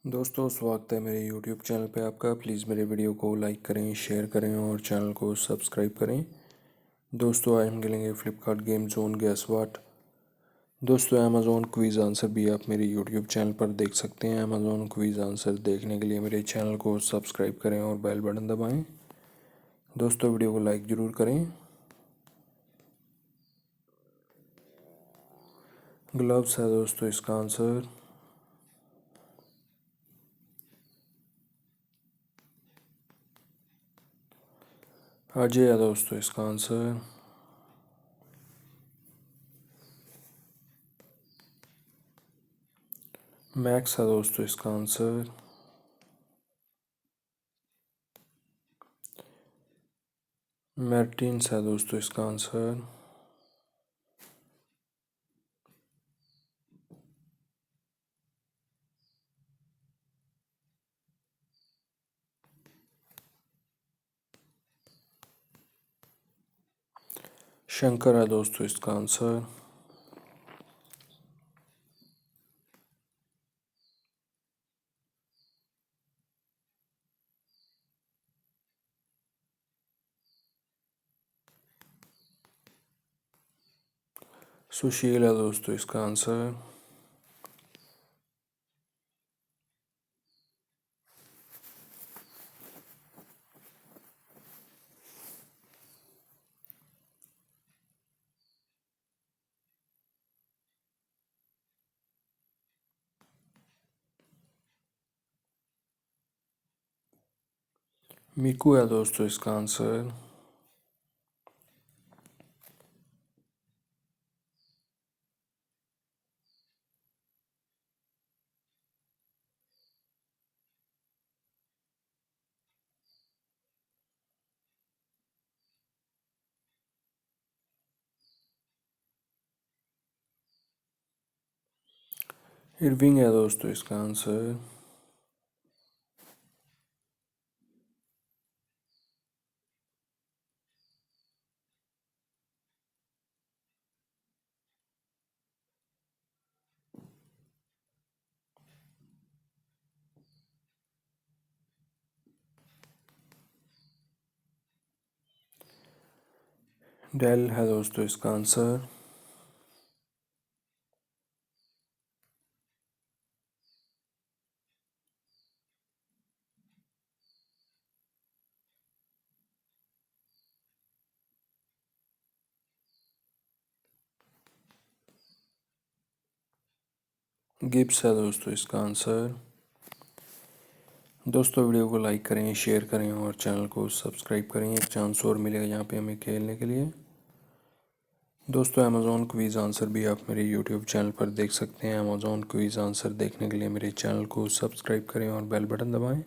दोस्तों स्वागत है मेरे YouTube चैनल पे आपका। प्लीज़ मेरे वीडियो को लाइक करें, शेयर करें और चैनल को सब्सक्राइब करें। दोस्तों आज हम खेलेंगे Flipkart game zone gas what. दोस्तों अमेज़ॉन क्विज़ आंसर भी आप मेरे YouTube चैनल पर देख सकते हैं। अमेज़ॉन क्विज़ आंसर देखने के लिए मेरे चैनल को सब्सक्राइब करें और बेल बटन दबाएँ। दोस्तों वीडियो को लाइक ज़रूर करें। ग्लव्स है दोस्तों इसका आंसर। अजय है दोस्तों इसका आंसर। मैक्स है दोस्तों इसका आंसर। मैर्टिन्स है दोस्तों इसका आंसर। शंकर है दोस्तों इसका आंसर। सुशील है दोस्तों इसका आंसर। मीकू है दोस्तों इसका आंसर। इरविंग है दोस्तों इसका आंसर। डेल है दोस्तों इसका आंसर। गिब्स है दोस्तों इसका आंसर। दोस्तों वीडियो को लाइक करें, शेयर करें और चैनल को सब्सक्राइब करें। एक चांस और मिलेगा यहाँ पे हमें खेलने के लिए। दोस्तों अमेज़ॉन क्विज़ आंसर भी आप मेरे यूट्यूब चैनल पर देख सकते हैं। अमेज़ॉन क्विज़ आंसर देखने के लिए मेरे चैनल को सब्सक्राइब करें और बेल बटन दबाएं।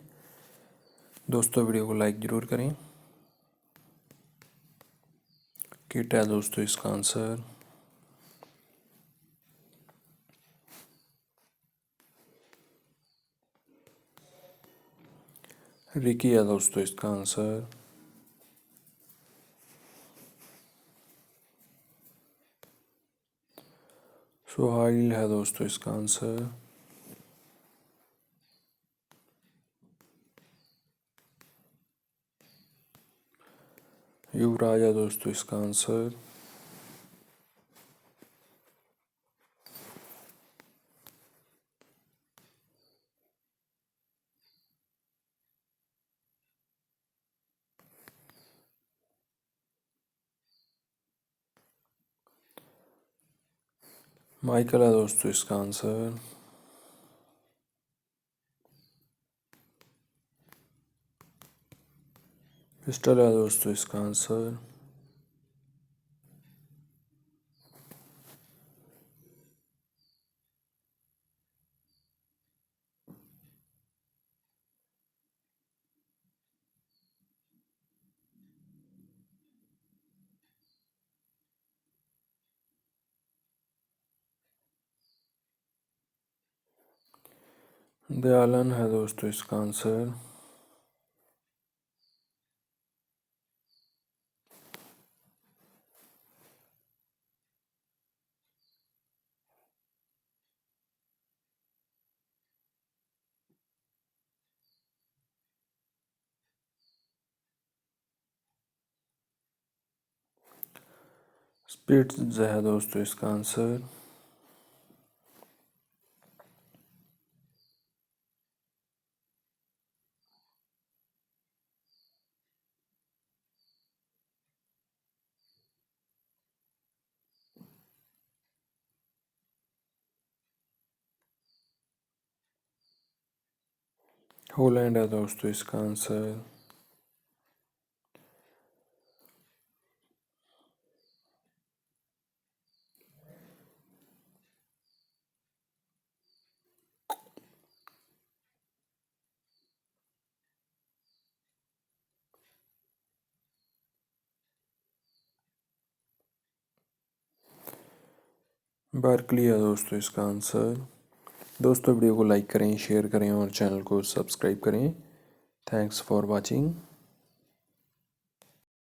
दोस्तों वीडियो को लाइक ज़रूर करें। किट है दोस्तों इसका आंसर। रिकी है दोस्तों इसका आंसर। सुहाइल है दोस्तों इसका आंसर। युवराज है दोस्तों इसका आंसर। माइकल है दोस्तों इसका आंसर। पिस्टल है दोस्तों इसका आंसर। दयालन है दोस्तों इसका आंसर। स्पीड है दोस्तों इसका आंसर। होलैंड है दोस्तों इसका आंसर। बर्कली है दोस्तों इसका आंसर। दोस्तों वीडियो को लाइक करें, शेयर करें और चैनल को सब्सक्राइब करें। Thanks for watching.